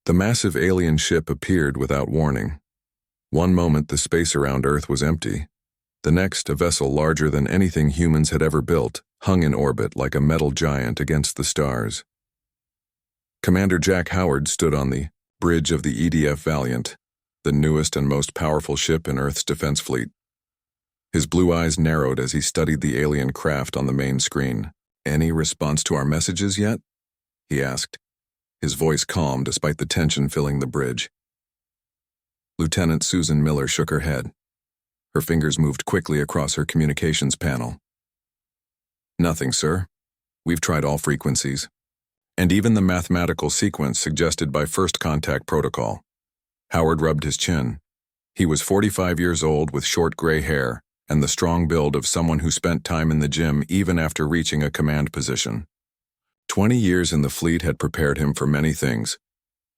The massive alien ship appeared without warning. One moment the space around Earth was empty. The next, a vessel larger than anything humans had ever built, hung in orbit like a metal giant against the stars. Commander Jack Howard stood on the bridge of the EDF Valiant, the newest and most powerful ship in Earth's defense fleet. His blue eyes narrowed as he studied the alien craft on the main screen. "Any response to our messages yet?" he asked, his voice calm despite the tension filling the bridge. Lieutenant Susan Miller shook her head. Her fingers moved quickly across her communications panel. "Nothing, sir. We've tried all frequencies, and even the mathematical sequence suggested by first contact protocol." Howard rubbed his chin. He was 45 years old with short gray hair and the strong build of someone who spent time in the gym even after reaching a command position. 20 years in the fleet had prepared him for many things,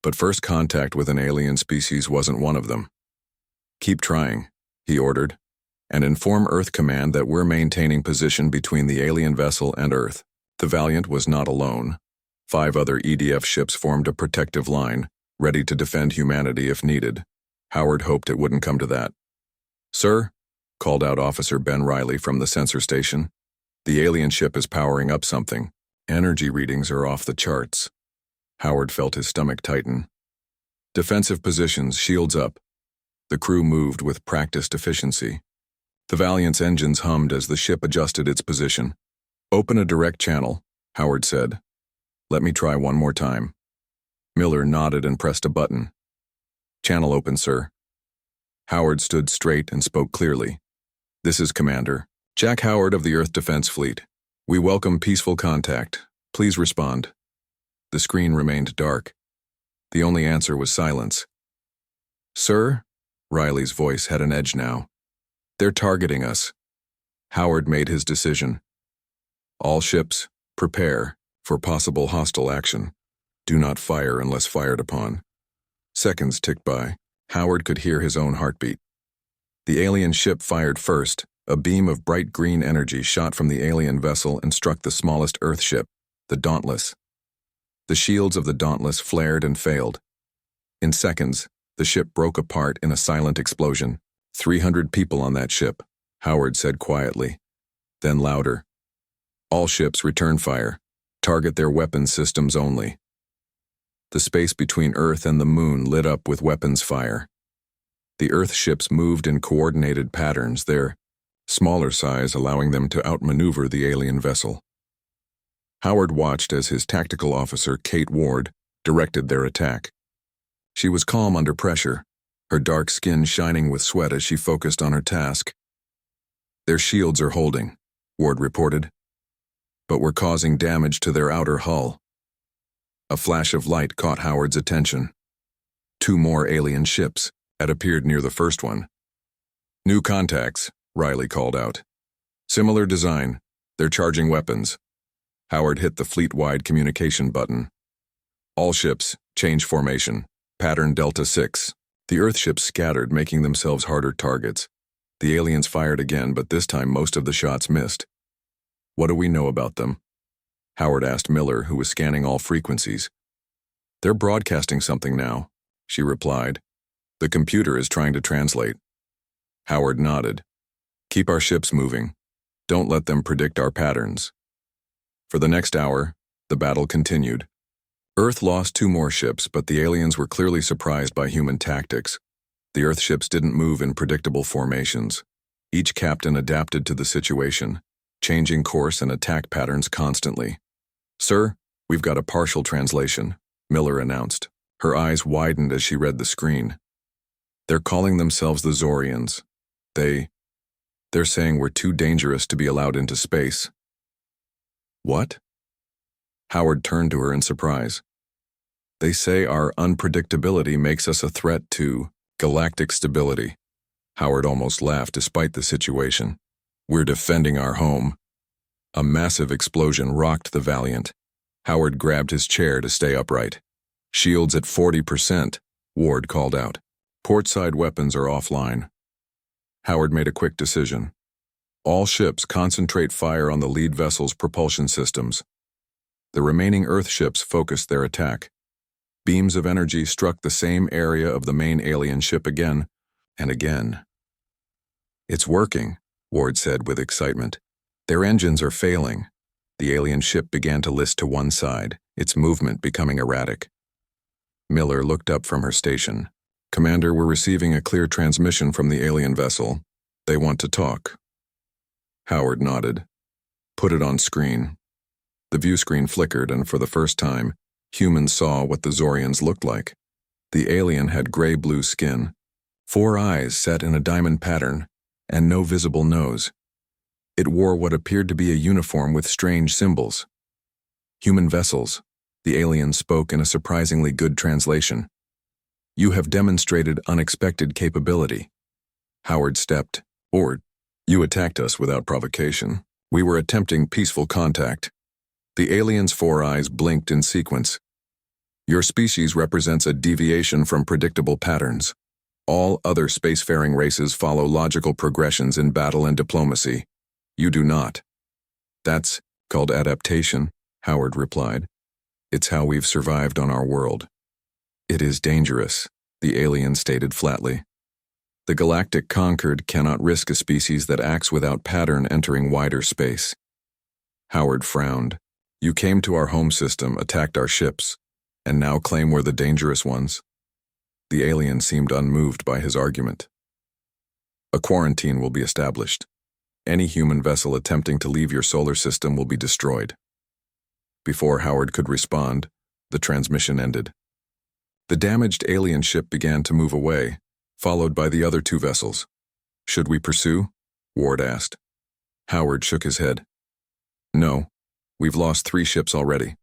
but first contact with an alien species wasn't one of them. "Keep trying," he ordered, "and inform Earth Command that we're maintaining position between the alien vessel and Earth." The Valiant was not alone. 5 other EDF ships formed a protective line, ready to defend humanity if needed. Howard hoped it wouldn't come to that. "Sir," called out Officer Ben Riley from the sensor station, "the alien ship is powering up something. Energy readings are off the charts." Howard felt his stomach tighten. "Defensive positions, shields up." The crew moved with practiced efficiency. The Valiant's engines hummed as the ship adjusted its position. "Open a direct channel," Howard said. "Let me try one more time." Miller nodded and pressed a button. "Channel open, sir." Howard stood straight and spoke clearly. "This is Commander Jack Howard of the Earth Defense Fleet. We welcome peaceful contact. Please respond." The screen remained dark. The only answer was silence. "Sir?" Riley's voice had an edge now. "They're targeting us." Howard made his decision. "All ships, prepare for possible hostile action. Do not fire unless fired upon." Seconds ticked by. Howard could hear his own heartbeat. The alien ship fired first. A beam of bright green energy shot from the alien vessel and struck the smallest Earth ship, the Dauntless. The shields of the Dauntless flared and failed. In seconds, the ship broke apart in a silent explosion. 300 people on that ship, Howard said quietly. Then louder. "All ships return fire. Target their weapons systems only." The space between Earth and the Moon lit up with weapons fire. The Earth ships moved in coordinated patterns, their smaller size allowing them to outmaneuver the alien vessel. Howard watched as his tactical officer, Kate Ward, directed their attack. She was calm under pressure, her dark skin shining with sweat as she focused on her task. "Their shields are holding," Ward reported, "but we're causing damage to their outer hull." A flash of light caught Howard's attention. 2 more alien ships had appeared near the first one. "New contacts," Riley called out. "Similar design. They're charging weapons." Howard hit the fleet-wide communication button. "All ships, change formation. Pattern Delta 6. The Earth ships scattered, making themselves harder targets. The aliens fired again, but this time most of the shots missed. "What do we know about them?" Howard asked Miller, who was scanning all frequencies. "They're broadcasting something now," she replied. "The computer is trying to translate." Howard nodded. "Keep our ships moving. Don't let them predict our patterns." For the next hour, the battle continued. Earth lost 2 more ships, but the aliens were clearly surprised by human tactics. The Earth ships didn't move in predictable formations. Each captain adapted to the situation, changing course and attack patterns constantly. "Sir, we've got a partial translation," Miller announced. Her eyes widened as she read the screen. "They're calling themselves the Zorians. They're saying we're too dangerous to be allowed into space." "What?" Howard turned to her in surprise. "They say our unpredictability makes us a threat to galactic stability." Howard almost laughed despite the situation. "We're defending our home." A massive explosion rocked the Valiant. Howard grabbed his chair to stay upright. "Shields at 40%, Ward called out. "Portside weapons are offline." Howard made a quick decision. "All ships concentrate fire on the lead vessel's propulsion systems." The remaining Earth ships focused their attack. Beams of energy struck the same area of the main alien ship again and again. "It's working," Ward said with excitement. "Their engines are failing." The alien ship began to list to one side, its movement becoming erratic. Miller looked up from her station. "Commander, we're receiving a clear transmission from the alien vessel. They want to talk." Howard nodded. "Put it on screen." The view screen flickered, and for the first time, humans saw what the Zorians looked like. The alien had gray-blue skin, 4 eyes set in a diamond pattern, and no visible nose. It wore what appeared to be a uniform with strange symbols. "Human vessels," the alien spoke in a surprisingly good translation. "You have demonstrated unexpected capability." Howard stepped forward. "You attacked us without provocation. We were attempting peaceful contact." The alien's 4 eyes blinked in sequence. "Your species represents a deviation from predictable patterns. All other spacefaring races follow logical progressions in battle and diplomacy. You do not." "That's called adaptation," Howard replied. "It's how we've survived on our world." "It is dangerous," the alien stated flatly. "The Galactic Concord cannot risk a species that acts without pattern entering wider space." Howard frowned. "You came to our home system, attacked our ships, and now claim we're the dangerous ones?" The alien seemed unmoved by his argument. "A quarantine will be established. Any human vessel attempting to leave your solar system will be destroyed." Before Howard could respond, the transmission ended. The damaged alien ship began to move away, followed by the other 2 vessels. "Should we pursue?" Ward asked. Howard shook his head. "No, we've lost 3 ships already.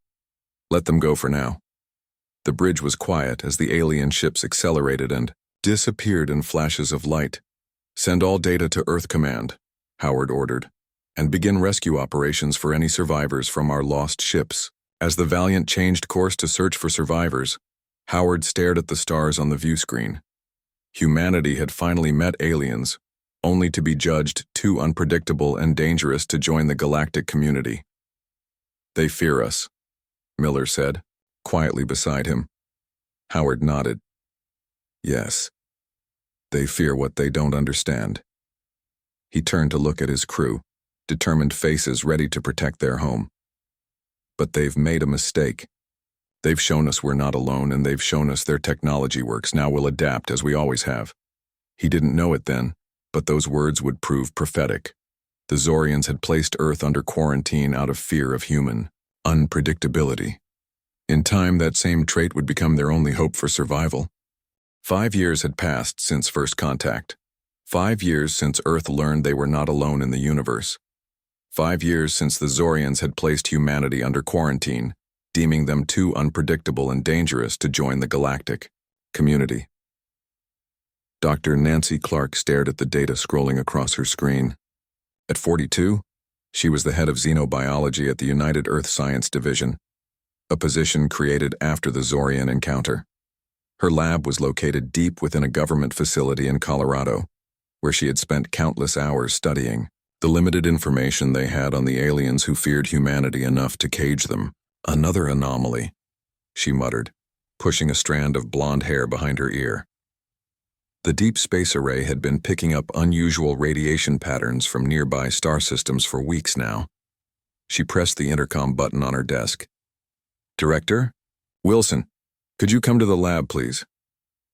Let them go for now." The bridge was quiet as the alien ships accelerated and disappeared in flashes of light. "Send all data to Earth Command," Howard ordered, "and begin rescue operations for any survivors from our lost ships." As the Valiant changed course to search for survivors, Howard stared at the stars on the view screen. Humanity had finally met aliens, only to be judged too unpredictable and dangerous to join the galactic community. "They fear us," Miller said, quietly beside him. Howard nodded. "Yes. They fear what they don't understand." He turned to look at his crew, determined faces ready to protect their home. "But they've made a mistake. They've shown us we're not alone, and they've shown us their technology works. Now we'll adapt, as we always have." He didn't know it then, but those words would prove prophetic. The Zorians had placed Earth under quarantine out of fear of human unpredictability. In time, that same trait would become their only hope for survival. 5 years had passed since first contact. 5 years since Earth learned they were not alone in the universe. 5 years since the Zorians had placed humanity under quarantine, deeming them too unpredictable and dangerous to join the galactic community. Dr. Nancy Clark stared at the data scrolling across her screen. At 42, she was the head of xenobiology at the United Earth Science Division, a position created after the Zorian encounter. Her lab was located deep within a government facility in Colorado, where she had spent countless hours studying the limited information they had on the aliens who feared humanity enough to cage them. "Another anomaly," she muttered, pushing a strand of blonde hair behind her ear. The Deep Space Array had been picking up unusual radiation patterns from nearby star systems for weeks now. She pressed the intercom button on her desk. "Director? Wilson, could you come to the lab, please?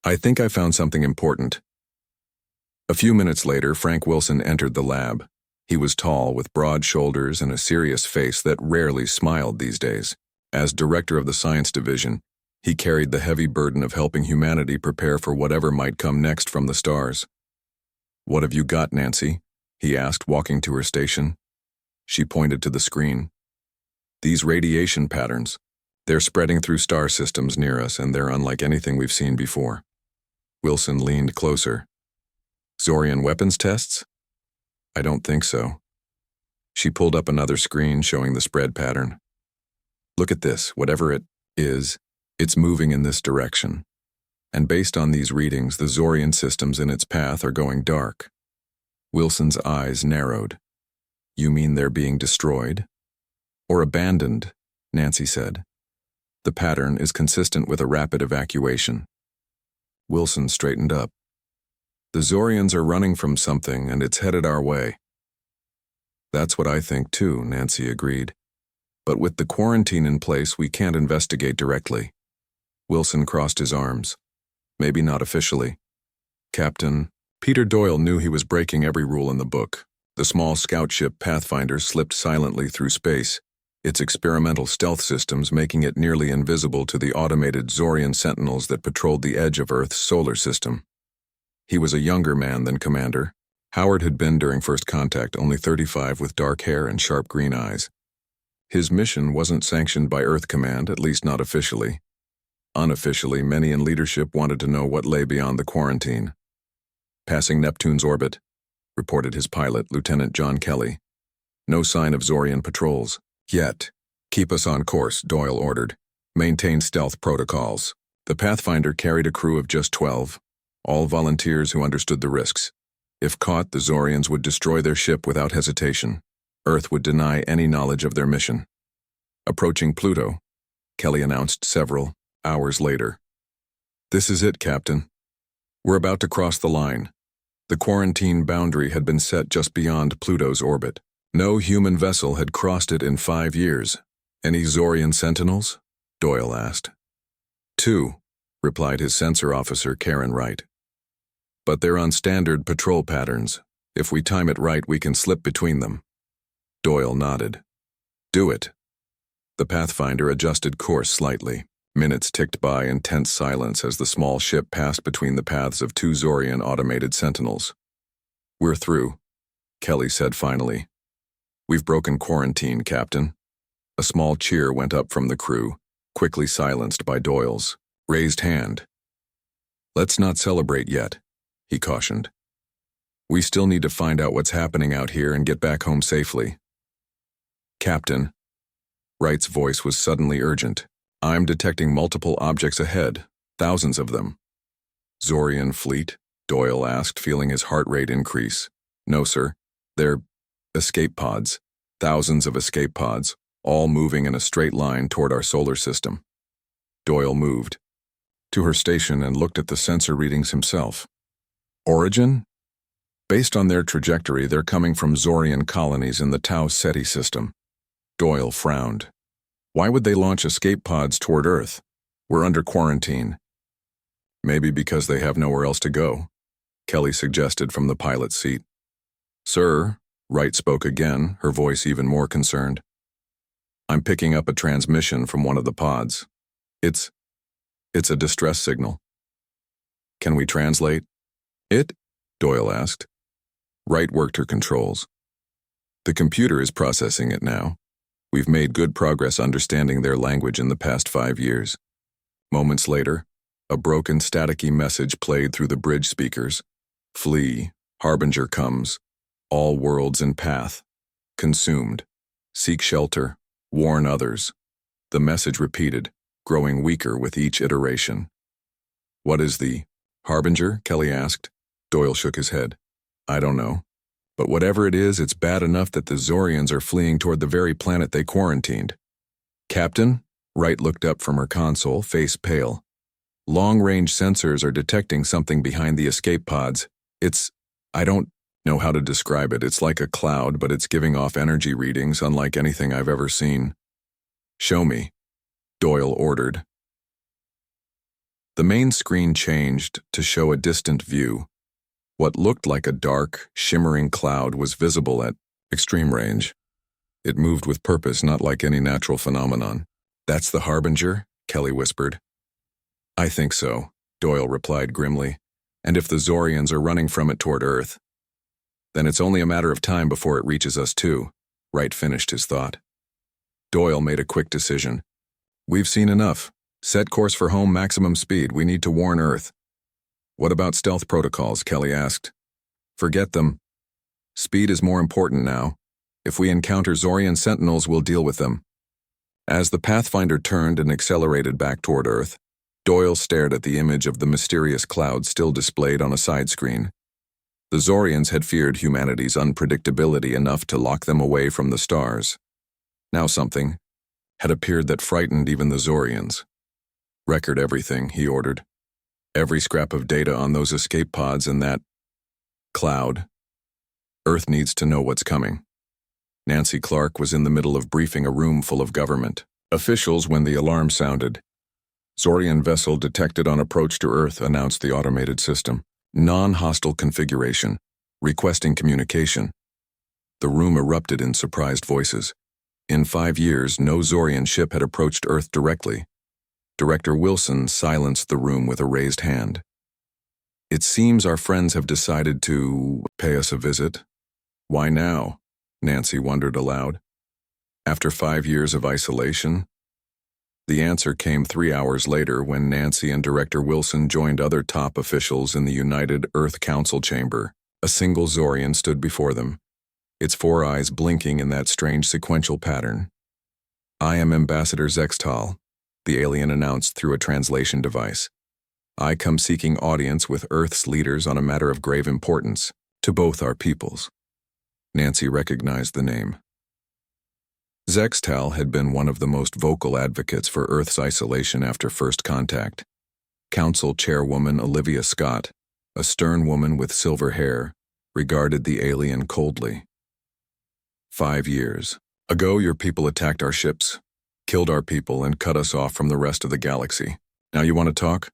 I think I found something important." A few minutes later, Frank Wilson entered the lab. He was tall, with broad shoulders and a serious face that rarely smiled these days. As director of the science division, he carried the heavy burden of helping humanity prepare for whatever might come next from the stars. "What have you got, Nancy?" he asked, walking to her station. She pointed to the screen. "These radiation patterns. They're spreading through star systems near us, and they're unlike anything we've seen before." Wilson leaned closer. "Zorian weapons tests?" "I don't think so." She pulled up another screen showing the spread pattern. "Look at this. Whatever it is, it's moving in this direction. And based on these readings, the Zorian systems in its path are going dark." Wilson's eyes narrowed. "You mean they're being destroyed?" "Or abandoned," Nancy said. The pattern is consistent with a rapid evacuation. Wilson straightened up. The Zorians are running from something, and it's headed our way. That's what I think too, Nancy agreed. But with the quarantine in place, we can't investigate directly. Wilson crossed his arms. Maybe not officially. Captain, Peter Doyle knew he was breaking every rule in the book. The small scout ship Pathfinder slipped silently through space, its experimental stealth systems making it nearly invisible to the automated Zorian sentinels that patrolled the edge of Earth's solar system. He was a younger man than Commander. Howard had been during first contact only 35 with dark hair and sharp green eyes. His mission wasn't sanctioned by Earth Command, at least not officially. Unofficially, many in leadership wanted to know what lay beyond the quarantine. Passing Neptune's orbit, reported his pilot, Lieutenant John Kelly. No sign of Zorian patrols. Yet. Keep us on course, Doyle ordered. Maintain stealth protocols. The Pathfinder carried a crew of just 12, all volunteers who understood the risks. If caught, the Zorians would destroy their ship without hesitation. Earth would deny any knowledge of their mission. Approaching Pluto, Kelly announced several hours later. This is it, Captain. We're about to cross the line. The quarantine boundary had been set just beyond Pluto's orbit. No human vessel had crossed it in 5 years. Any Zorian sentinels? Doyle asked. 2, replied his sensor officer, Karen Wright. But they're on standard patrol patterns. If we time it right, we can slip between them. Doyle nodded. Do it. The Pathfinder adjusted course slightly. Minutes ticked by in tense silence as the small ship passed between the paths of 2 Zorian automated sentinels. We're through, Kelly said finally. We've broken quarantine, Captain. A small cheer went up from the crew, quickly silenced by Doyle's raised hand. Let's not celebrate yet, he cautioned. We still need to find out what's happening out here and get back home safely. Captain. Wright's voice was suddenly urgent. I'm detecting multiple objects ahead, thousands of them. Zorian fleet? Doyle asked, feeling his heart rate increase. No, sir. They're escape pods. Thousands of escape pods, all moving in a straight line toward our solar system. Doyle moved to her station and looked at the sensor readings himself. Origin? Based on their trajectory, they're coming from Zorian colonies in the Tau Ceti system. Doyle frowned. Why would they launch escape pods toward Earth? We're under quarantine. Maybe because they have nowhere else to go, Kelly suggested from the pilot's seat. Sir, Wright spoke again, her voice even more concerned. I'm picking up a transmission from one of the pods. It's a distress signal. Can we translate it? Doyle asked. Wright worked her controls. The computer is processing it now. We've made good progress understanding their language in the past 5 years. Moments later, a broken, staticky message played through the bridge speakers. Flee, Harbinger comes, all worlds in path. Consumed, seek shelter, warn others. The message repeated, growing weaker with each iteration. What is the Harbinger? Kelly asked. Doyle shook his head. I don't know. But whatever it is, it's bad enough that the Zorians are fleeing toward the very planet they quarantined. Captain? Wright looked up from her console, face pale. Long-range sensors are detecting something behind the escape pods. I don't know how to describe it. It's like a cloud, but it's giving off energy readings unlike anything I've ever seen. Show me, Doyle ordered. The main screen changed to show a distant view. What looked like a dark, shimmering cloud was visible at extreme range. It moved with purpose, not like any natural phenomenon. That's the Harbinger? Kelly whispered. I think so, Doyle replied grimly. And if the Zorians are running from it toward Earth, then it's only a matter of time before it reaches us too, Wright finished his thought. Doyle made a quick decision. We've seen enough. Set course for home maximum speed. We need to warn Earth. What about stealth protocols? Kelly asked. Forget them. Speed is more important now. If we encounter Zorian sentinels, we'll deal with them. As the Pathfinder turned and accelerated back toward Earth, Doyle stared at the image of the mysterious cloud still displayed on a side screen. The Zorians had feared humanity's unpredictability enough to lock them away from the stars. Now something had appeared that frightened even the Zorians. "Record everything," he ordered. "Every scrap of data on those escape pods and that cloud. Earth needs to know what's coming." Nancy Clark was in the middle of briefing a room full of government officials when the alarm sounded. "Zorian vessel detected on approach to Earth," announced the automated system. "Non-hostile configuration. Requesting communication." The room erupted in surprised voices. In 5 years, no Zorian ship had approached Earth directly. Director Wilson silenced the room with a raised hand. "It seems our friends have decided to pay us a visit." "Why now?" Nancy wondered aloud. "After 5 years of isolation?" The answer came 3 hours later when Nancy and Director Wilson joined other top officials in the United Earth Council chamber. A single Zorian stood before them, its 4 eyes blinking in that strange sequential pattern. "I am Ambassador Zextal," the alien announced through a translation device. "I come seeking audience with Earth's leaders on a matter of grave importance to both our peoples." Nancy recognized the name. Zextal had been one of the most vocal advocates for Earth's isolation after first contact. Council Chairwoman Olivia Scott, a stern woman with silver hair, regarded the alien coldly. 5 years ago, your people attacked our ships, killed our people, and cut us off from the rest of the galaxy. Now you want to talk?"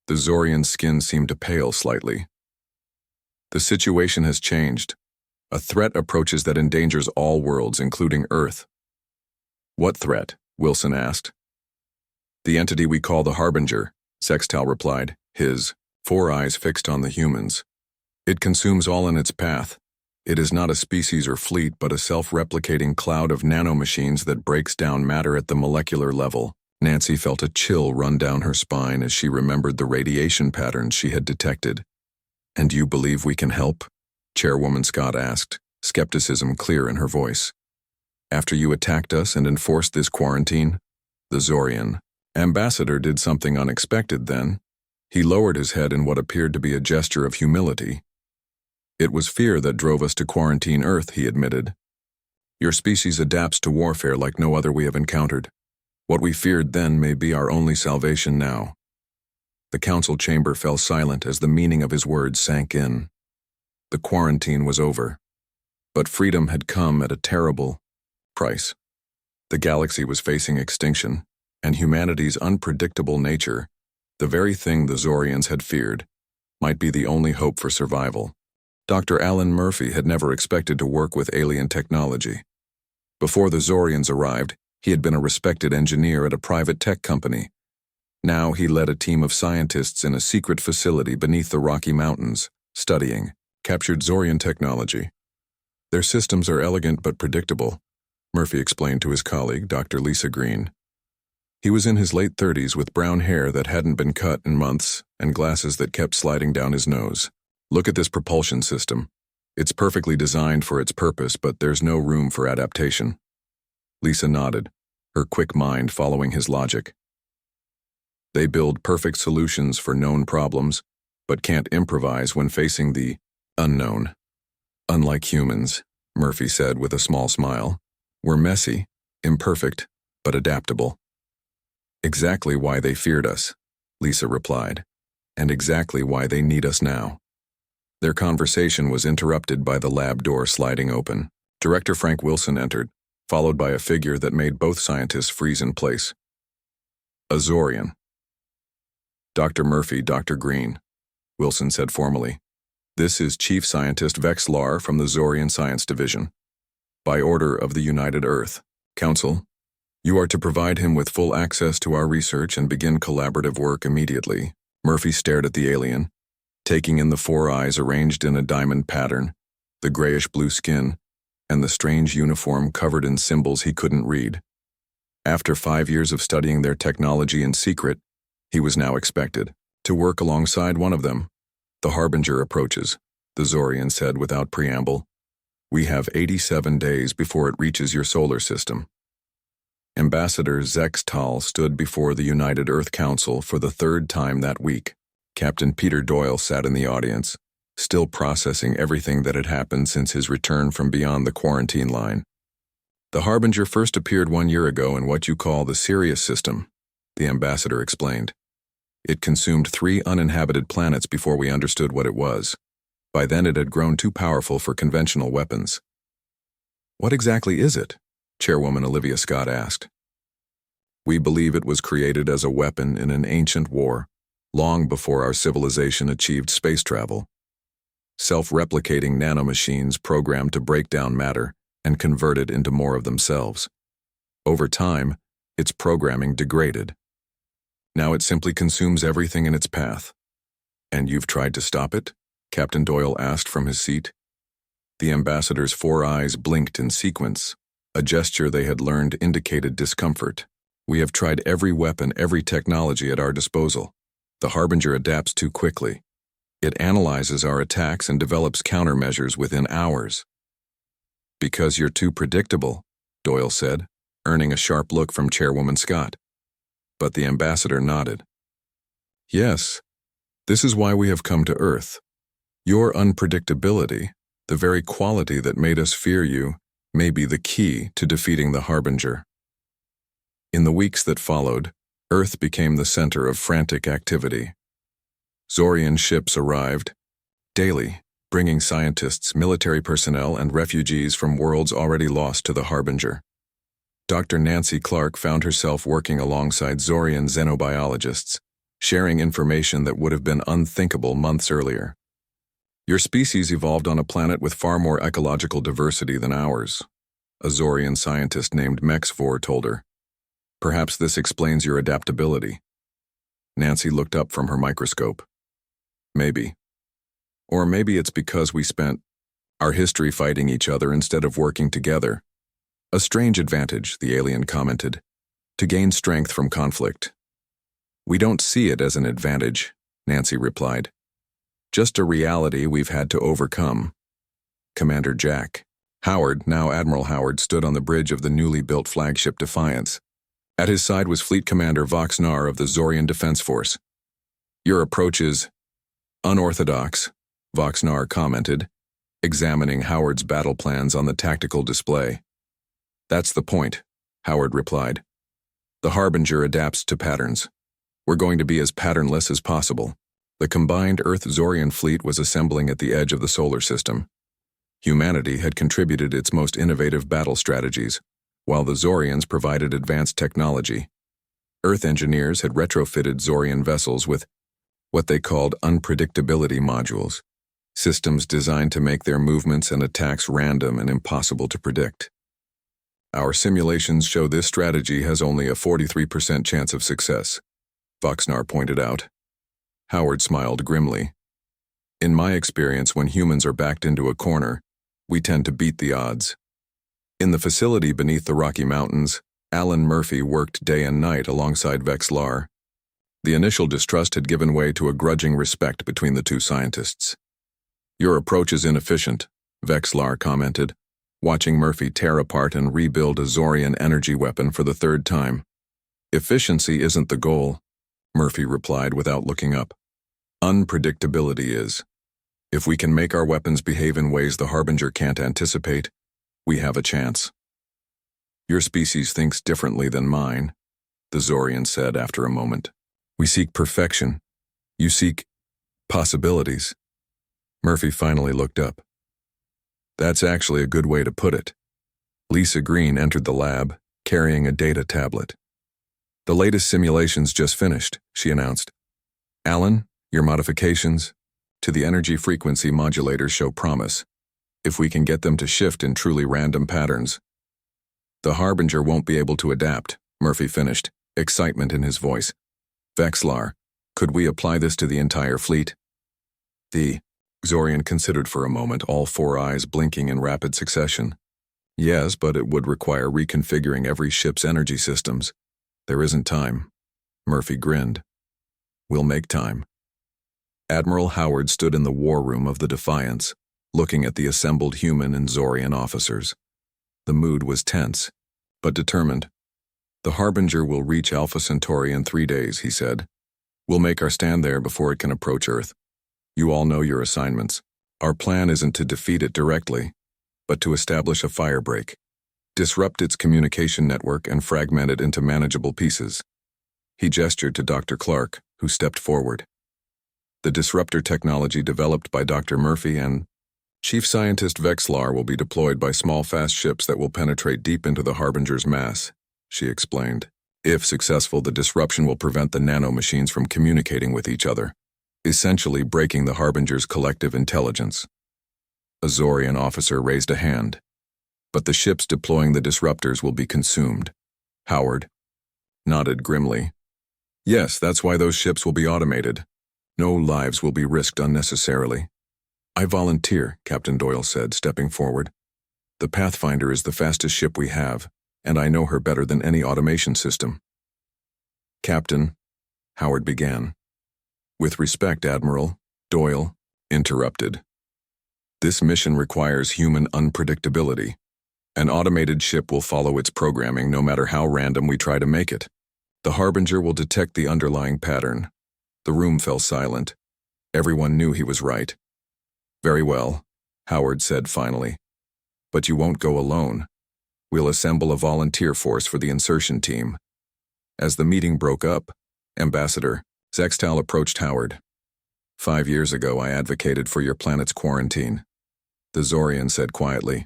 The Zorian's skin seemed to pale slightly. "The situation has changed. A threat approaches that endangers all worlds, including Earth." "What threat?" Wilson asked. "The entity we call the Harbinger," Zextal replied, his 4 eyes fixed on the humans. "It consumes all in its path. It is not a species or fleet, but a self-replicating cloud of nanomachines that breaks down matter at the molecular level." Nancy felt a chill run down her spine as she remembered the radiation patterns she had detected. "And you believe we can help?" Chairwoman Scott asked, skepticism clear in her voice. "After you attacked us and enforced this quarantine?" The Zorian ambassador did something unexpected then. He lowered his head in what appeared to be a gesture of humility. "It was fear that drove us to quarantine Earth," he admitted. "Your species adapts to warfare like no other we have encountered. What we feared then may be our only salvation now." The council chamber fell silent as the meaning of his words sank in. The quarantine was over. But freedom had come at a terrible price. The galaxy was facing extinction, and humanity's unpredictable nature, the very thing the Zorians had feared, might be the only hope for survival. Dr. Alan Murphy had never expected to work with alien technology. Before the Zorians arrived, he had been a respected engineer at a private tech company. Now he led a team of scientists in a secret facility beneath the Rocky Mountains, studying captured Zorian technology. "Their systems are elegant but predictable," Murphy explained to his colleague, Dr. Lisa Green. He was in his late 30s with brown hair that hadn't been cut in months and glasses that kept sliding down his nose. "Look at this propulsion system. It's perfectly designed for its purpose, but there's no room for adaptation." Lisa nodded, her quick mind following his logic. "They build perfect solutions for known problems, but can't improvise when facing the unknown. Unlike humans," Murphy said with a small smile. "We're messy, imperfect, but adaptable." "Exactly why they feared us," Lisa replied, "and exactly why they need us now." Their conversation was interrupted by the lab door sliding open. Director Frank Wilson entered, followed by a figure that made both scientists freeze in place. "A Zorian." "Dr. Murphy, Dr. Green," Wilson said formally. "This is Chief Scientist Vex Lar from the Zorian Science Division. By order of the United Earth Council, you are to provide him with full access to our research and begin collaborative work immediately." Murphy stared at the alien, taking in the 4 eyes arranged in a diamond pattern, the grayish-blue skin, and the strange uniform covered in symbols he couldn't read. After 5 years of studying their technology in secret, he was now expected to work alongside one of them. "The Harbinger approaches," the Zorian said without preamble. "We have 87 days before it reaches your solar system." Ambassador Zextal stood before the United Earth Council for the 3rd time that week. Captain Peter Doyle sat in the audience, still processing everything that had happened since his return from beyond the quarantine line. The Harbinger first appeared 1 year ago in what you call the Sirius system, the ambassador explained. It consumed 3 uninhabited planets before we understood what it was. By then it had grown too powerful for conventional weapons. What exactly is it? Chairwoman Olivia Scott asked. We believe it was created as a weapon in an ancient war, long before our civilization achieved space travel. Self-replicating nanomachines programmed to break down matter and convert it into more of themselves. Over time, its programming degraded. Now it simply consumes everything in its path. And you've tried to stop it? Captain Doyle asked from his seat. The ambassador's 4 eyes blinked in sequence. A gesture they had learned indicated discomfort. We have tried every weapon, every technology at our disposal. The Harbinger adapts too quickly. It analyzes our attacks and develops countermeasures within hours. Because you're too predictable, Doyle said, earning a sharp look from Chairwoman Scott. But the ambassador nodded. Yes, this is why we have come to Earth. Your unpredictability, the very quality that made us fear you, may be the key to defeating the Harbinger. In the weeks that followed, Earth became the center of frantic activity. Zorian ships arrived daily, bringing scientists, military personnel, and refugees from worlds already lost to the Harbinger. Dr. Nancy Clark found herself working alongside Zorian xenobiologists, sharing information that would have been unthinkable months earlier. Your species evolved on a planet with far more ecological diversity than ours, a Zorian scientist named Mexvor told her. Perhaps this explains your adaptability. Nancy looked up from her microscope. Maybe. Or maybe it's because we spent our history fighting each other instead of working together. A strange advantage, the alien commented, to gain strength from conflict. We don't see it as an advantage, Nancy replied. Just a reality we've had to overcome. Commander Jack Howard, now Admiral Howard, stood on the bridge of the newly built flagship Defiance. At his side was Fleet Commander Voxnar of the Zorian Defense Force. Your approach is unorthodox, Voxnar commented, examining Howard's battle plans on the tactical display. That's the point, Howard replied. The Harbinger adapts to patterns. We're going to be as patternless as possible. The combined Earth-Zorian fleet was assembling at the edge of the solar system. Humanity had contributed its most innovative battle strategies, while the Zorians provided advanced technology. Earth engineers had retrofitted Zorian vessels with what they called unpredictability modules, systems designed to make their movements and attacks random and impossible to predict. Our simulations show this strategy has only a 43% chance of success, Voxnar pointed out. Howard smiled grimly. In my experience, when humans are backed into a corner, we tend to beat the odds. In the facility beneath the Rocky Mountains, Alan Murphy worked day and night alongside Vexlar. The initial distrust had given way to a grudging respect between the two scientists. Your approach is inefficient, Vexlar commented, watching Murphy tear apart and rebuild a Zorian energy weapon for the 3rd time. Efficiency isn't the goal, Murphy replied without looking up. Unpredictability is. If we can make our weapons behave in ways the Harbinger can't anticipate, we have a chance. Your species thinks differently than mine, the Zorian said after a moment. We seek perfection. You seek possibilities. Murphy finally looked up. That's actually a good way to put it. Lisa Green entered the lab, carrying a data tablet. The latest simulations just finished, she announced. Alan, your modifications to the energy frequency modulators show promise, if we can get them to shift in truly random patterns. The Harbinger won't be able to adapt, Murphy finished, excitement in his voice. Vexlar, could we apply this to the entire fleet? The Zorian considered for a moment, all 4 eyes blinking in rapid succession. Yes, but it would require reconfiguring every ship's energy systems. There isn't time. Murphy grinned. We'll make time. Admiral Howard stood in the war room of the Defiance, looking at the assembled human and Zorian officers. The mood was tense, but determined. The Harbinger will reach Alpha Centauri in 3 days, he said. We'll make our stand there before it can approach Earth. You all know your assignments. Our plan isn't to defeat it directly, but to establish a firebreak. disrupt its communication network and fragment it into manageable pieces. He gestured to Dr. Clark, who stepped forward. The disruptor technology developed by Dr. Murphy and Chief Scientist Vexlar will be deployed by small fast ships that will penetrate deep into the Harbinger's mass, she explained. If successful, the disruption will prevent the nanomachines from communicating with each other, essentially breaking the Harbinger's collective intelligence. A Zorian officer raised a hand. But the ships deploying the disruptors will be consumed. Howard nodded grimly. Yes, that's why those ships will be automated. No lives will be risked unnecessarily. I volunteer, Captain Doyle said, stepping forward. The Pathfinder is the fastest ship we have, and I know her better than any automation system. Captain, Howard began. With respect, Admiral, Doyle interrupted. This mission requires human unpredictability. An automated ship will follow its programming no matter how random we try to make it. The Harbinger will detect the underlying pattern. The room fell silent. Everyone knew he was right. Very well, Howard said finally. But you won't go alone. We'll assemble a volunteer force for the insertion team. As the meeting broke up, Ambassador Zextal approached Howard. 5 years ago, I advocated for your planet's quarantine. The Zorian said quietly.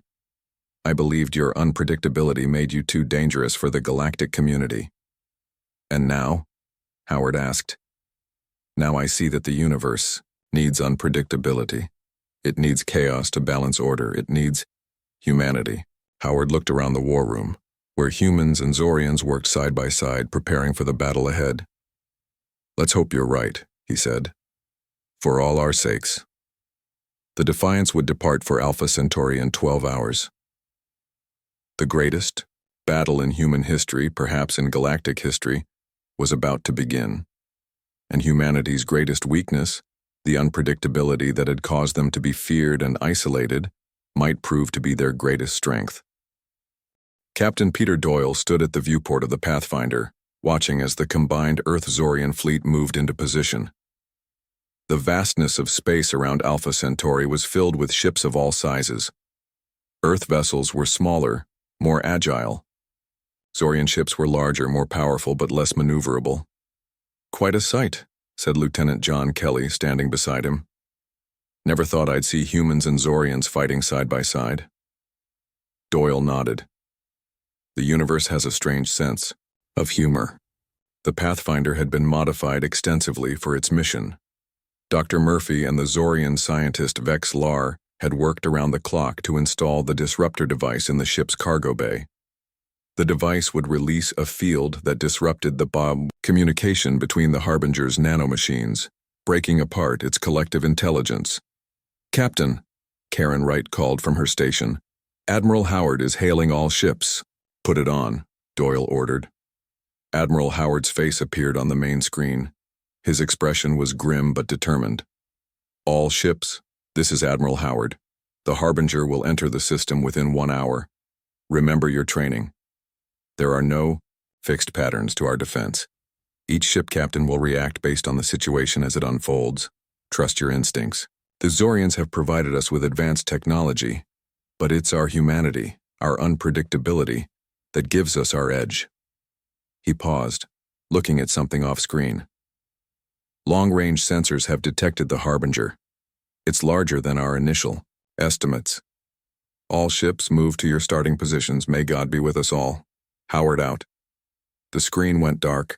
I believed your unpredictability made you too dangerous for the galactic community. And now? Howard asked. Now I see that the universe needs unpredictability. It needs chaos to balance order. It needs humanity. Howard looked around the war room, where humans and Zorians worked side by side, preparing for the battle ahead. Let's hope you're right, he said. For all our sakes. The Defiance would depart for Alpha Centauri in 12 hours. The greatest battle in human history, perhaps in galactic history, was about to begin. And humanity's greatest weakness, the unpredictability that had caused them to be feared and isolated, might prove to be their greatest strength. Captain Peter Doyle stood at the viewport of the Pathfinder, watching as the combined Earth-Zorian fleet moved into position. The vastness of space around Alpha Centauri was filled with ships of all sizes. Earth vessels were smaller, more agile. Zorian ships were larger, more powerful, but less maneuverable. Quite a sight, said Lieutenant John Kelly, standing beside him. Never thought I'd see humans and Zorians fighting side by side. Doyle nodded. The universe has a strange sense of humor. The Pathfinder had been modified extensively for its mission. Dr. Murphy and the Zorian scientist Vexlar had worked around the clock to install the disruptor device in the ship's cargo bay. The device would release a field that disrupted the communication between the Harbinger's nanomachines, breaking apart its collective intelligence. Captain, Karen Wright called from her station. Admiral Howard is hailing all ships. Put it on, Doyle ordered. Admiral Howard's face appeared on the main screen. His expression was grim but determined. All ships, this is Admiral Howard. The Harbinger will enter the system within 1 hour. Remember your training. There are no fixed patterns to our defense. Each ship captain will react based on the situation as it unfolds. Trust your instincts. The Zorians have provided us with advanced technology, but it's our humanity, our unpredictability, that gives us our edge. He paused, looking at something off-screen. Long-range sensors have detected the Harbinger. It's larger than our initial estimates. All ships move to your starting positions. May God be with us all. Howard out. The screen went dark.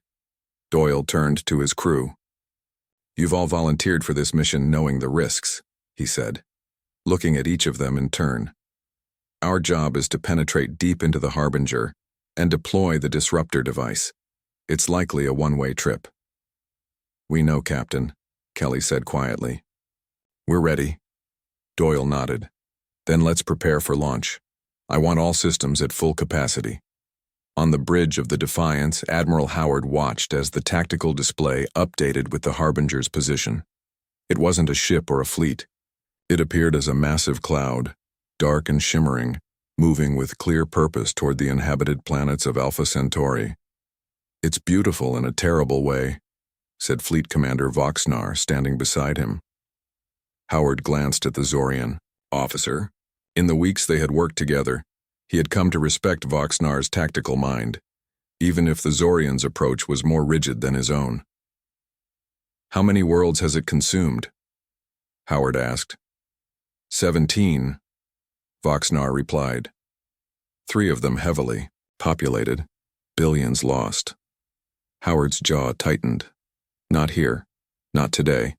Doyle turned to his crew. You've all volunteered for this mission knowing the risks, he said, looking at each of them in turn. Our job is to penetrate deep into the Harbinger and deploy the disruptor device. It's likely a one-way trip. We know, Captain, Kelly said quietly. We're ready. Doyle nodded. Then let's prepare for launch. I want all systems at full capacity. On the bridge of the Defiance, Admiral Howard watched as the tactical display updated with the Harbinger's position. It wasn't a ship or a fleet. It appeared as a massive cloud, dark and shimmering, moving with clear purpose toward the inhabited planets of Alpha Centauri. It's beautiful in a terrible way, said Fleet Commander Voxnar, standing beside him. Howard glanced at the Zorian officer. In the weeks they had worked together, He had come to respect Voxnar's tactical mind, even if the Zorian's approach was more rigid than his own. "How many worlds has it consumed?" Howard asked. 17, Voxnar replied. 3 of them heavily populated, billions lost. Howard's jaw tightened. Not here. Not today.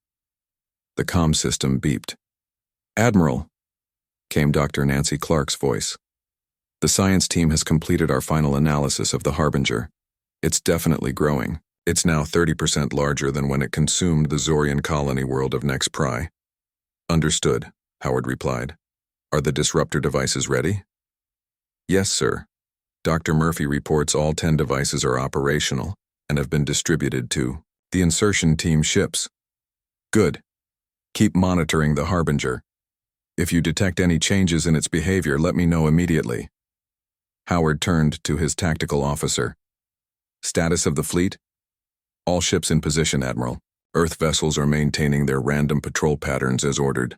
The comm system beeped. "Admiral," came Dr. Nancy Clark's voice. "The science team has completed our final analysis of the Harbinger. It's definitely growing. It's now 30% larger than when it consumed the Zorian colony world of Nex Pri." "Understood," Howard replied. "Are the disruptor devices ready?" "Yes, sir. Dr. Murphy reports all 10 devices are operational and have been distributed to the insertion team ships." "Good. Keep monitoring the Harbinger. If you detect any changes in its behavior, let me know immediately." Howard turned to his tactical officer. "Status of the fleet?" "All ships in position, Admiral. Earth vessels are maintaining their random patrol patterns as ordered.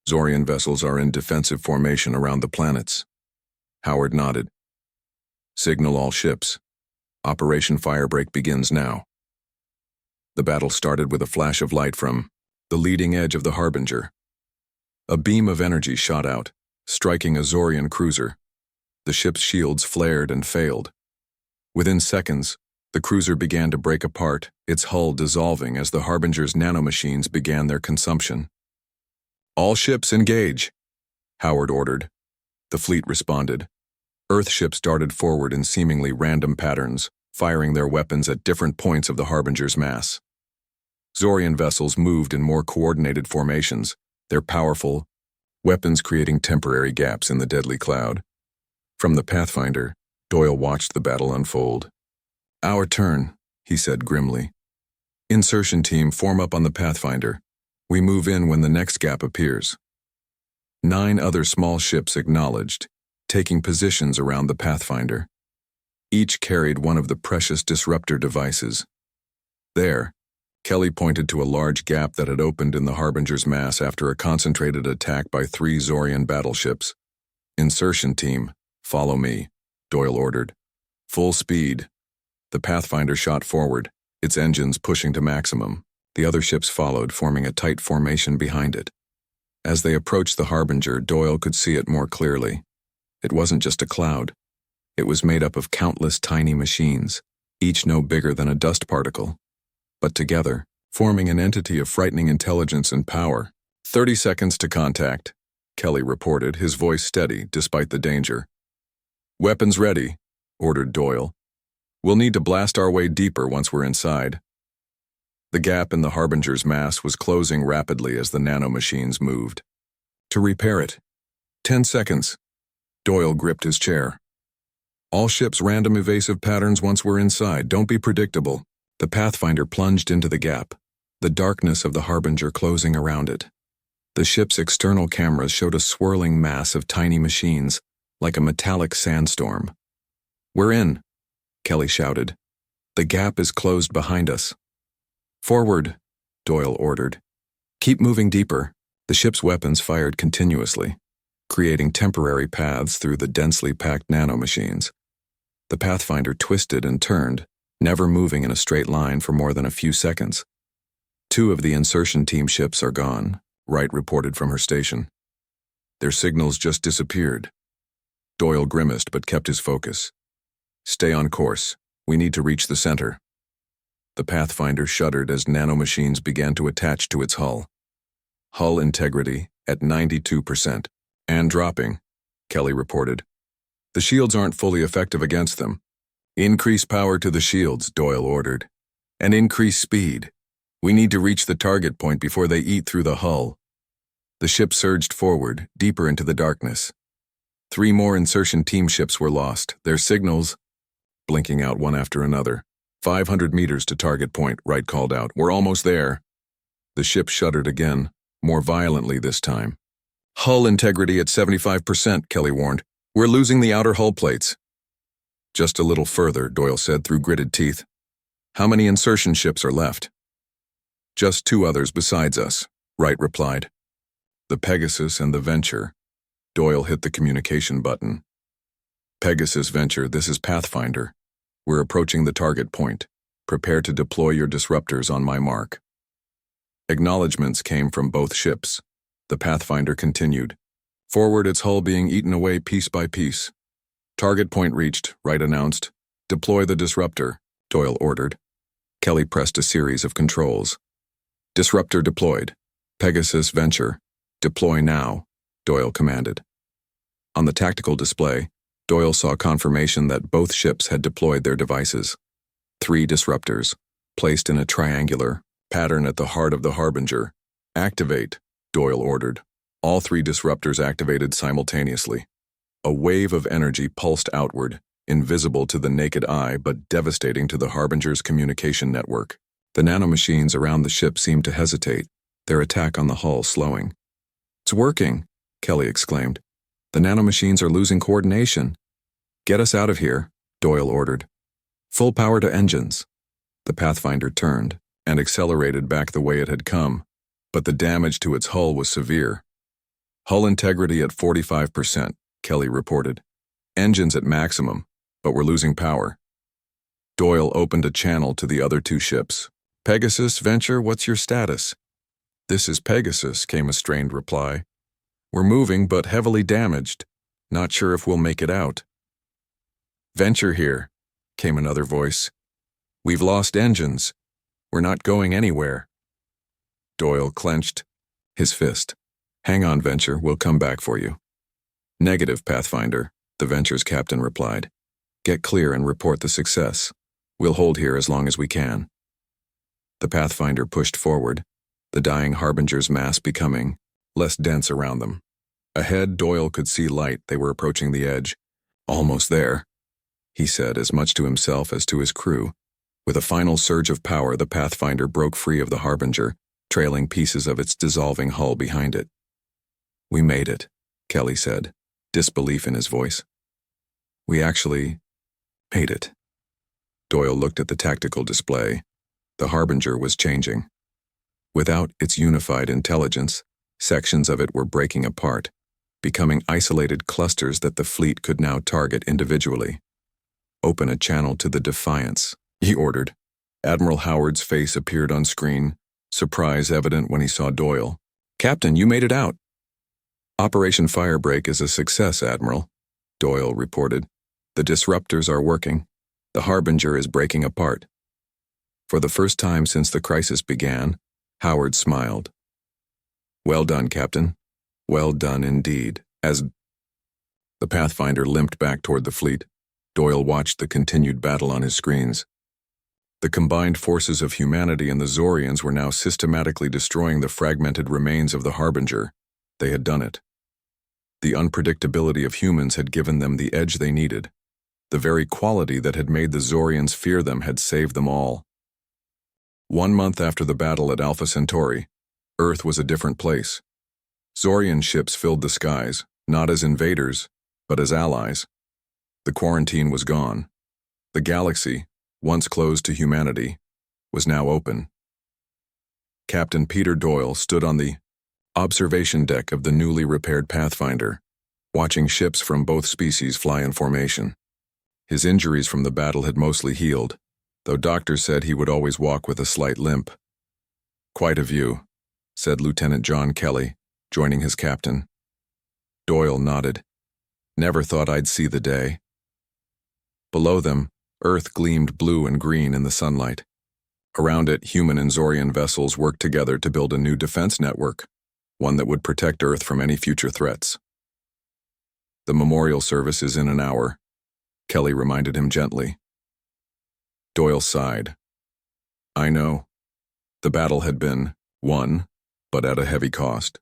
Zorian vessels are in defensive formation around the planets." Howard nodded. "Signal all ships. Operation Firebreak begins now." The battle started with a flash of light from the leading edge of the Harbinger. A beam of energy shot out, striking a Zorian cruiser. The ship's shields flared and failed. Within seconds, the cruiser began to break apart, its hull dissolving as the Harbinger's nanomachines began their consumption. "All ships engage," Howard ordered. The fleet responded. Earth ships darted forward in seemingly random patterns, firing their weapons at different points of the Harbinger's mass. Zorian vessels moved in more coordinated formations, their powerful weapons creating temporary gaps in the deadly cloud. From the Pathfinder, Doyle watched the battle unfold. "Our turn," he said grimly. "Insertion team, form up on the Pathfinder. We move in when the next gap appears." 9 other small ships acknowledged, taking positions around the Pathfinder. Each carried one of the precious disruptor devices. There, Kelly pointed to a large gap that had opened in the Harbinger's mass after a concentrated attack by 3 Zorian battleships. "Insertion team, follow me," Doyle ordered. "Full speed." The Pathfinder shot forward, its engines pushing to maximum. The other ships followed, forming a tight formation behind it. As they approached the Harbinger, Doyle could see it more clearly. It wasn't just a cloud. It was made up of countless tiny machines, each no bigger than a dust particle. But together, forming an entity of frightening intelligence and power. 30 seconds to contact," Kelly reported, his voice steady despite the danger. "Weapons ready," ordered Doyle. "We'll need to blast our way deeper once we're inside." The gap in the Harbinger's mass was closing rapidly as the nanomachines moved. "To repair it. 10 seconds. Doyle gripped his chair. "All ships random evasive patterns once we're inside. Don't be predictable." The Pathfinder plunged into the gap, the darkness of the Harbinger closing around it. The ship's external cameras showed a swirling mass of tiny machines, like a metallic sandstorm. "We're in," Kelly shouted. "The gap is closed behind us." "Forward," Doyle ordered. "Keep moving deeper." The ship's weapons fired continuously, creating temporary paths through the densely packed nanomachines. The Pathfinder twisted and turned, never moving in a straight line for more than a few seconds. 2 of the insertion team ships are gone, Wright reported from her station. "Their signals just disappeared." Doyle grimaced but kept his focus. "Stay on course. We need to reach the center." The Pathfinder shuddered as nanomachines began to attach to its hull. Hull integrity at 92%. "And dropping," Kelly reported. "The shields aren't fully effective against them." "Increase power to the shields," Doyle ordered. "And increase speed. We need to reach the target point before they eat through the hull." The ship surged forward, deeper into the darkness. 3 more insertion team ships were lost, their signals blinking out one after another. 500 meters to target point, Wright called out. "We're almost there." The ship shuddered again, more violently this time. "Hull integrity at 75%, Kelly warned. "We're losing the outer hull plates." "Just a little further," Doyle said through gritted teeth. "How many insertion ships are left?" "Just 2 others besides us," Wright replied. "The Pegasus and the Venture." Doyle hit the communication button. Pegasus Venture, this is Pathfinder. We're approaching the target point. Prepare to deploy your disruptors on my mark. Acknowledgements came from both ships. The Pathfinder continued. Forward, its hull being eaten away piece by piece. Target point reached, Wright announced. Deploy the disruptor, Doyle ordered. Kelly pressed a series of controls. Disruptor deployed. Pegasus Venture. Deploy now, Doyle commanded. On the tactical display, Doyle saw confirmation that both ships had deployed their devices. 3 disruptors, placed in a triangular pattern at the heart of the Harbinger. Activate, Doyle ordered. All 3 disruptors activated simultaneously. A wave of energy pulsed outward, invisible to the naked eye but devastating to the Harbinger's communication network. The nanomachines around the ship seemed to hesitate, their attack on the hull slowing. It's working, Kelly exclaimed. The nanomachines are losing coordination. Get us out of here, Doyle ordered. Full power to engines. The Pathfinder turned and accelerated back the way it had come, but the damage to its hull was severe. Hull integrity at 45%, Kelly reported. Engines at maximum, but we're losing power. Doyle opened a channel to the other 2 ships. Pegasus Venture, what's your status? This is Pegasus, came a strained reply. We're moving but heavily damaged. Not sure if we'll make it out. Venture here, came another voice. We've lost engines. We're not going anywhere. Doyle clenched his fist. Hang on, Venture, we'll come back for you. Negative, Pathfinder, the Venture's captain replied. Get clear and report the success. We'll hold here as long as we can. The Pathfinder pushed forward, the dying Harbinger's mass becoming less dense around them. Ahead, Doyle could see light. They were approaching the edge. Almost there, he said, as much to himself as to his crew. With a final surge of power, the Pathfinder broke free of the Harbinger, trailing pieces of its dissolving hull behind it. We made it, Kelly said, disbelief in his voice. We actually made it. Doyle looked at the tactical display. The Harbinger was changing. Without its unified intelligence, sections of it were breaking apart, becoming isolated clusters that the fleet could now target individually. Open a channel to the Defiance, he ordered. Admiral Howard's face appeared on screen, surprise evident when he saw Doyle. Captain, you made it out. Operation Firebreak is a success, Admiral, Doyle reported. The disruptors are working. The Harbinger is breaking apart. For the first time since the crisis began, Howard smiled. Well done, Captain. Well done indeed. As the Pathfinder limped back toward the fleet, Doyle watched the continued battle on his screens. The combined forces of humanity and the Zorians were now systematically destroying the fragmented remains of the Harbinger. They had done it. The unpredictability of humans had given them the edge they needed. The very quality that had made the Zorians fear them had saved them all. 1 month after the battle at Alpha Centauri, Earth was a different place. Zorian ships filled the skies, not as invaders, but as allies. The quarantine was gone. The galaxy, once closed to humanity, was now open. Captain Peter Doyle stood on the observation deck of the newly repaired Pathfinder, watching ships from both species fly in formation. His injuries from the battle had mostly healed, though doctors said he would always walk with a slight limp. Quite a view, said Lieutenant John Kelly, joining his captain. Doyle nodded. Never thought I'd see the day. Below them, Earth gleamed blue and green in the sunlight. Around it, human and Zorian vessels worked together to build a new defense network, one that would protect Earth from any future threats. The memorial service is in an hour, Kelly reminded him gently. Doyle sighed. I know. The battle had been won, but at a heavy cost.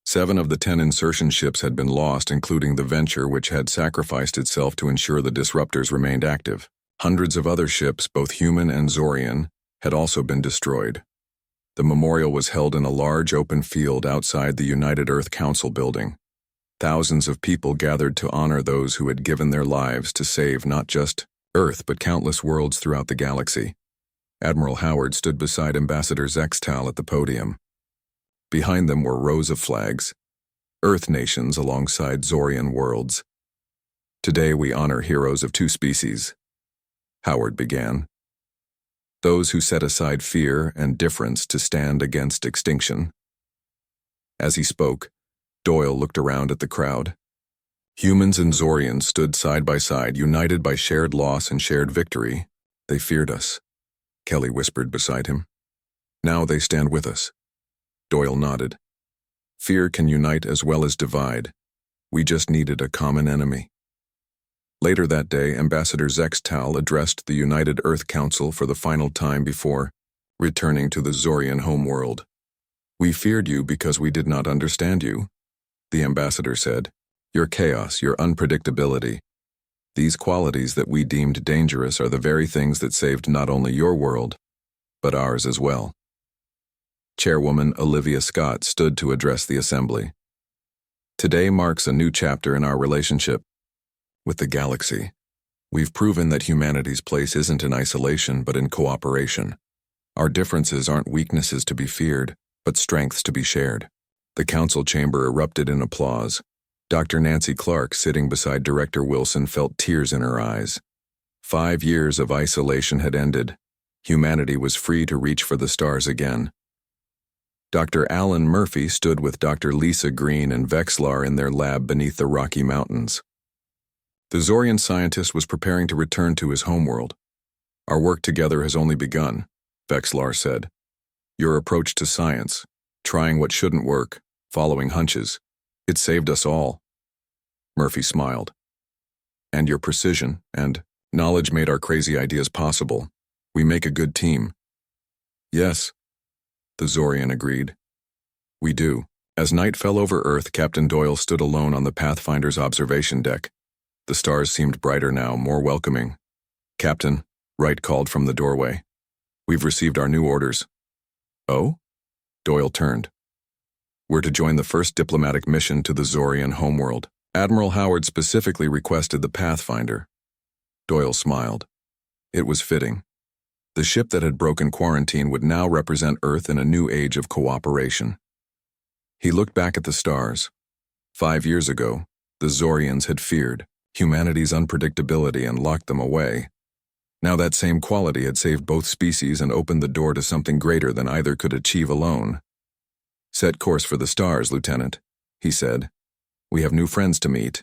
7 of the 10 insertion ships had been lost, including the Venture, which had sacrificed itself to ensure the disruptors remained active. Hundreds of other ships, both human and Zorian, had also been destroyed. The memorial was held in a large open field outside the United Earth Council building. Thousands of people gathered to honor those who had given their lives to save not just Earth but countless worlds throughout the galaxy. Admiral Howard stood beside Ambassador Zextal at the podium. Behind them were rows of flags, Earth nations alongside Zorian worlds. Today we honor heroes of two species, Howard began. Those who set aside fear and difference to stand against extinction. As he spoke, Doyle looked around at the crowd. Humans and Zorians stood side by side, united by shared loss and shared victory. They feared us, Kelly whispered beside him. Now they stand with us. Doyle nodded. Fear can unite as well as divide. We just needed a common enemy. Later that day, Ambassador Zextal addressed the United Earth Council for the final time before returning to the Zorian homeworld. We feared you because we did not understand you, the ambassador said. Your chaos, your unpredictability. These qualities that we deemed dangerous are the very things that saved not only your world, but ours as well. Chairwoman Olivia Scott stood to address the assembly. Today marks a new chapter in our relationship with the galaxy. We've proven that humanity's place isn't in isolation, but in cooperation. Our differences aren't weaknesses to be feared, but strengths to be shared. The council chamber erupted in applause. Dr. Nancy Clark, sitting beside Director Wilson, felt tears in her eyes. 5 years of isolation had ended. Humanity was free to reach for the stars again. Dr. Alan Murphy stood with Dr. Lisa Green and Vexlar in their lab beneath the Rocky Mountains. The Zorian scientist was preparing to return to his homeworld. Our work together has only begun, Vexlar said. Your approach to science, trying what shouldn't work, following hunches, it saved us all. Murphy smiled. And your precision and knowledge made our crazy ideas possible. We make a good team. Yes, the Zorian agreed. We do. As night fell over Earth, Captain Doyle stood alone on the Pathfinder's observation deck. The stars seemed brighter now, more welcoming. Captain, Wright called from the doorway. We've received our new orders. Oh? Doyle turned. We're to join the first diplomatic mission to the Zorian homeworld. Admiral Howard specifically requested the Pathfinder. Doyle smiled. It was fitting. The ship that had broken quarantine would now represent Earth in a new age of cooperation. He looked back at the stars. 5 years ago, the Zorians had feared humanity's unpredictability and locked them away. Now that same quality had saved both species and opened the door to something greater than either could achieve alone. Set course for the stars, Lieutenant, he said. We have new friends to meet.